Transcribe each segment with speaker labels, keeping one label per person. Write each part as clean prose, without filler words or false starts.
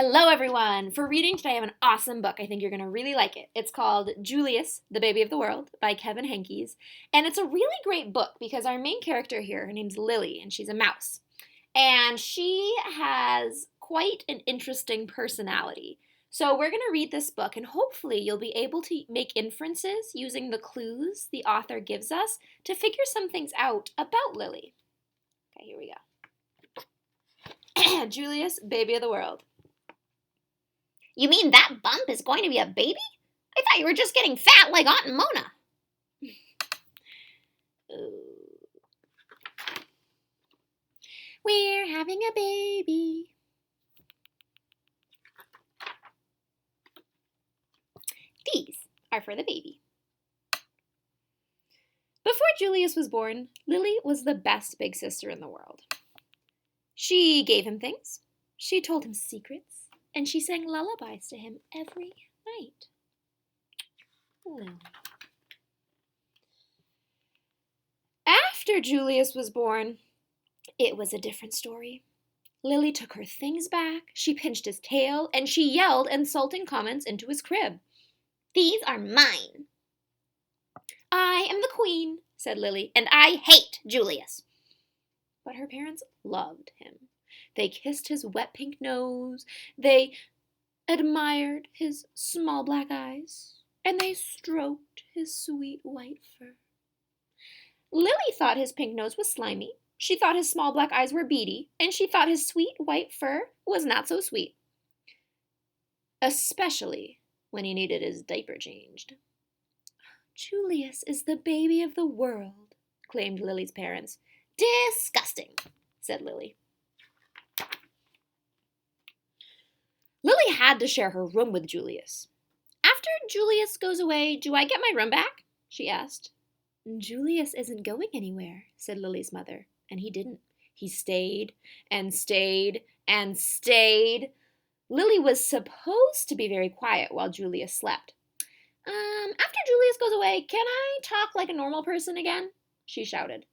Speaker 1: Hello, everyone! For reading today, I have an awesome book. I think you're going to really like it. It's called Julius, the Baby of the World by Kevin Henkes. And it's a really great book because our main character here, her name's Lily, and she's a mouse. And she has quite an interesting personality. So we're going to read this book, and hopefully you'll be able to make inferences using the clues the author gives us to figure some things out about Lily. Okay, here we go. Julius, Baby of the World.
Speaker 2: You mean that bump is going to be a baby? I thought you were just getting fat like Aunt and Mona.
Speaker 1: We're having a baby. These are for the baby. Before Julius was born, Lily was the best big sister in the world. She gave him things, she told him secrets, and she sang lullabies to him every night. After Julius was born, it was a different story. Lily took her things back, she pinched his tail, and she yelled insulting comments into his crib.
Speaker 2: These are mine.
Speaker 1: I am the queen, said Lily,
Speaker 2: and I hate Julius.
Speaker 1: But her parents loved him. They kissed his wet pink nose, they admired his small black eyes, and they stroked his sweet white fur. Lily thought his pink nose was slimy, she thought his small black eyes were beady, and she thought his sweet white fur was not so sweet. Especially when he needed his diaper changed. Julius is the baby of the world, claimed Lily's parents.
Speaker 2: Disgusting,
Speaker 1: said Lily. Lily had to share her room with Julius. After Julius goes away, do I get my room back? She asked. Julius isn't going anywhere, said Lily's mother, and he didn't. He stayed and stayed and stayed. Lily was supposed to be very quiet while Julius slept. After Julius goes away, can I talk like a normal person again? She shouted.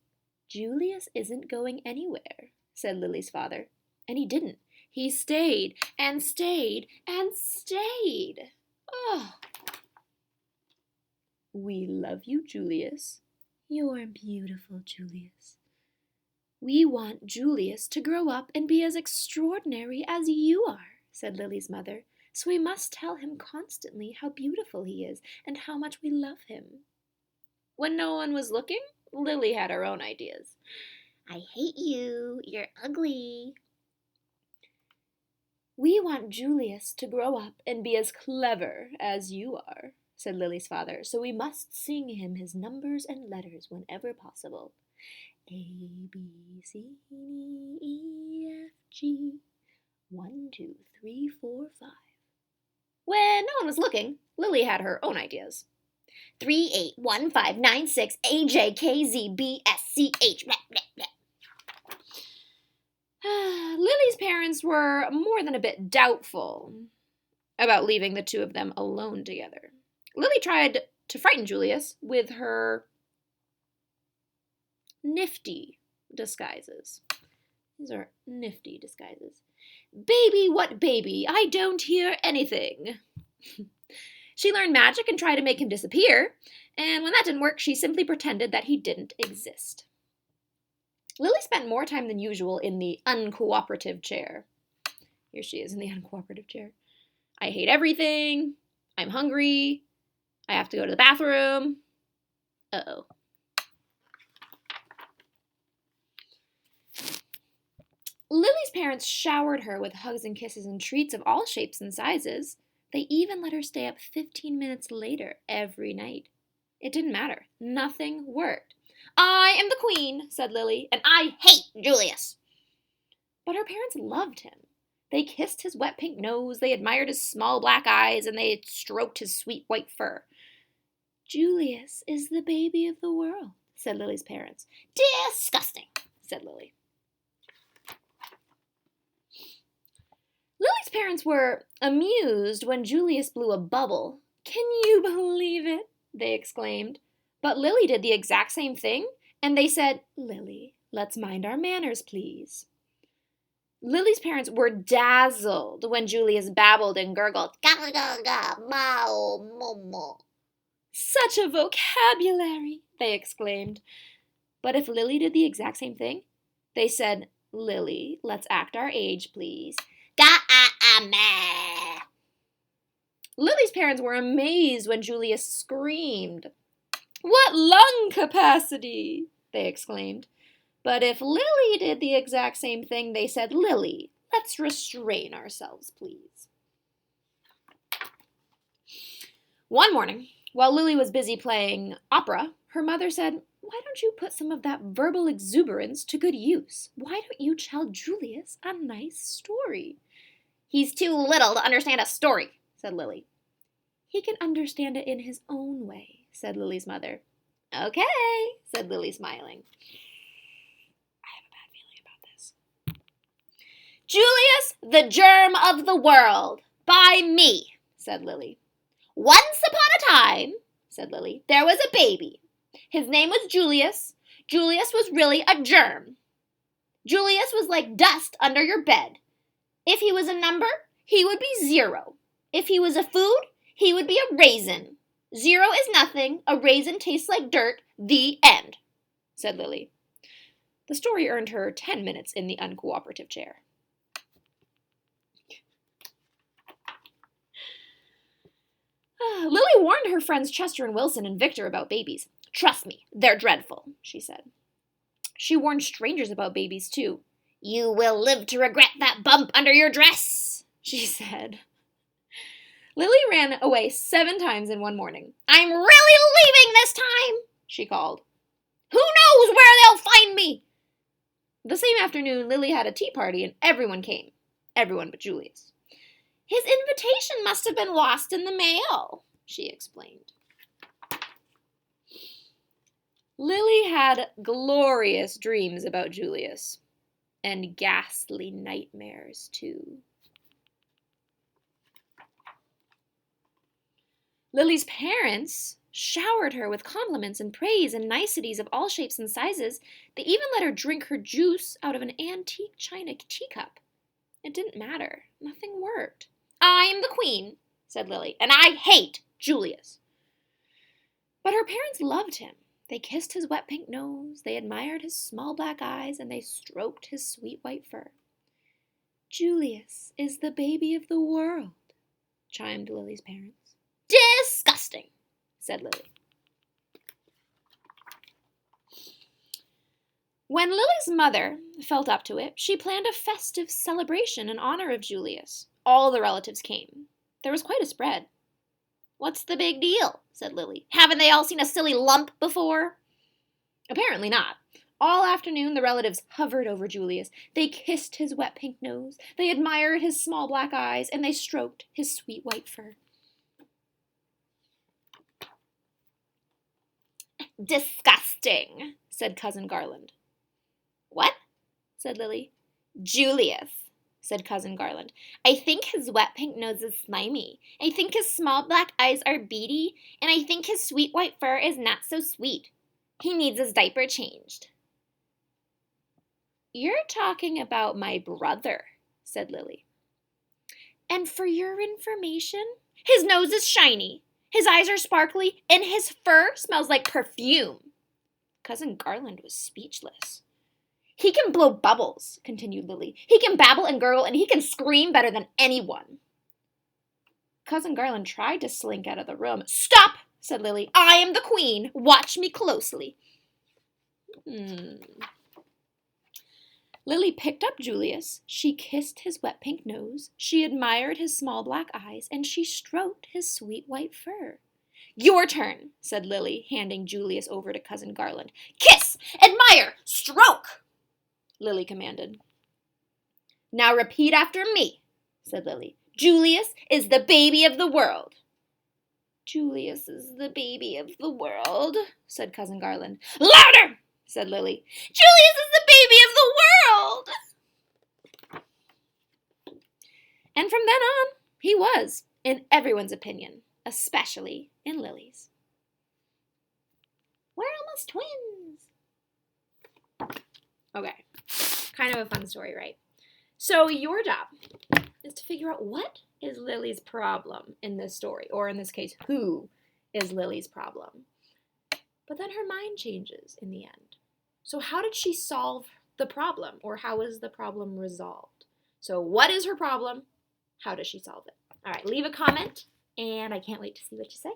Speaker 1: Julius isn't going anywhere, said Lily's father, and he didn't. He stayed and stayed and stayed. Oh. We love you, Julius. You're beautiful, Julius. We want Julius to grow up and be as extraordinary as you are, said Lily's mother, so we must tell him constantly how beautiful he is and how much we love him. When no one was looking, Lily had her own ideas.
Speaker 2: I hate you. You're ugly.
Speaker 1: We want Julius to grow up and be as clever as you are, said Lily's father, so we must sing him his numbers and letters whenever possible. A, B, C, D, E, F, G, 1, 2, 3, 4, 5. When no one was looking, Lily had her own ideas.
Speaker 2: 3, 8, 1, 5, 9, 6, A, J, K, Z, B, S, C, H.
Speaker 1: Lily's parents were more than a bit doubtful about leaving the two of them alone together. Lily tried to frighten Julius with her nifty disguises. These are nifty disguises. Baby, what baby? I don't hear anything. She learned magic and tried to make him disappear, and when that didn't work, she simply pretended that he didn't exist. Lily spent more time than usual in the uncooperative chair. Here she is in the uncooperative chair. I hate everything. I'm hungry. I have to go to the bathroom. Uh-oh. Lily's parents showered her with hugs and kisses and treats of all shapes and sizes. They even let her stay up 15 minutes later every night. It didn't matter. Nothing worked. I am the queen, said Lily,
Speaker 2: and I hate Julius.
Speaker 1: But her parents loved him. They kissed his wet pink nose, they admired his small black eyes, and they stroked his sweet white fur. Julius is the baby of the world, said Lily's parents.
Speaker 2: Disgusting,
Speaker 1: said Lily. Lily's parents were amused when Julius blew a bubble. Can you believe it? They exclaimed. But Lily did the exact same thing, and they said, Lily, let's mind our manners, please. Lily's parents were dazzled when Julius babbled and gurgled,
Speaker 2: Ga ga ga, mao, momo.
Speaker 1: "Such a vocabulary!" they exclaimed. But if Lily did the exact same thing, they said, "Lily, let's act our age, please."
Speaker 2: Meh.
Speaker 1: Lily's parents were amazed when Julius screamed. "What lung capacity!" they exclaimed. But if Lily did the exact same thing, they said, "Lily, let's restrain ourselves, please." One morning, while Lily was busy playing opera, her mother said, "Why don't you put some of that verbal exuberance to good use? Why don't you tell Julius a nice story?"
Speaker 2: He's too little to understand a story, said Lily.
Speaker 1: "He can understand it in his own way," said Lily's mother.
Speaker 2: "Okay," said Lily, smiling.
Speaker 1: I have a bad feeling about this.
Speaker 2: "Julius, the Germ of the World, by me," said Lily. "Once upon a time," said Lily, "there was a baby. His name was Julius. Julius was really a germ. Julius was like dust under your bed. If he was a number, he would be 0. If he was a food, he would be a raisin. 0 is nothing. A raisin tastes like dirt. The end," said Lily.
Speaker 1: The story earned her 10 minutes in the uncooperative chair. Lily warned her friends Chester and Wilson and Victor about babies.
Speaker 2: "Trust me, they're dreadful," she said.
Speaker 1: She warned strangers about babies, too.
Speaker 2: "You will live to regret that bump under your dress," she said.
Speaker 1: Lily ran away 7 times in one morning.
Speaker 2: "I'm really leaving this time," she called. "Who knows where they'll find me?"
Speaker 1: The same afternoon, Lily had a tea party and everyone came. Everyone but Julius.
Speaker 2: "His invitation must have been lost in the mail," she explained.
Speaker 1: Lily had glorious dreams about Julius. And ghastly nightmares, too. Lily's parents showered her with compliments and praise and niceties of all shapes and sizes. They even let her drink her juice out of an antique china teacup. It didn't matter. Nothing worked.
Speaker 2: "I'm the queen," said Lily, "and I hate Julius."
Speaker 1: But her parents loved him. They kissed his wet pink nose, they admired his small black eyes, and they stroked his sweet white fur. "Julius is the baby of the world," chimed Lily's parents.
Speaker 2: "Disgusting," said Lily.
Speaker 1: When Lily's mother felt up to it, she planned a festive celebration in honor of Julius. All the relatives came. There was quite a spread.
Speaker 2: "What's the big deal?" said Lily. "Haven't they all seen a silly lump before?"
Speaker 1: Apparently not. All afternoon, the relatives hovered over Julius. They kissed his wet pink nose, they admired his small black eyes, and they stroked his sweet white fur.
Speaker 2: "Disgusting," said Cousin Garland. "What?" said Lily. "Julius," said Cousin Garland. "I think his wet pink nose is slimy. I think his small black eyes are beady. And I think his sweet white fur is not so sweet. He needs his diaper changed."
Speaker 1: "You're talking about my brother," said Lily.
Speaker 2: "And for your information, his nose is shiny, his eyes are sparkly, and his fur smells like perfume."
Speaker 1: Cousin Garland was speechless.
Speaker 2: "He can blow bubbles," continued Lily. "He can babble and gurgle, and he can scream better than anyone."
Speaker 1: Cousin Garland tried to slink out of the room.
Speaker 2: "Stop," said Lily. "I am the queen. Watch me closely."
Speaker 1: Lily picked up Julius. She kissed his wet pink nose. She admired his small black eyes, and she stroked his sweet white fur.
Speaker 2: "Your turn," said Lily, handing Julius over to Cousin Garland. "Kiss, admire, stroke," Lily commanded. "Now repeat after me," said Lily. "Julius is the baby of the world."
Speaker 1: "Julius is the baby of the world," said Cousin Garland.
Speaker 2: "Louder," said Lily. "Julius is the baby of the world."
Speaker 1: And from then on, he was, in everyone's opinion, especially in Lily's.
Speaker 2: We're almost twins.
Speaker 1: Okay, kind of a fun story, right? So your job is to figure out what is Lily's problem in this story, or in this case, who is Lily's problem. But then her mind changes in the end. So how did she solve the problem, or how is the problem resolved? So what is her problem? How does she solve it? All right, leave a comment, and I can't wait to see what you say.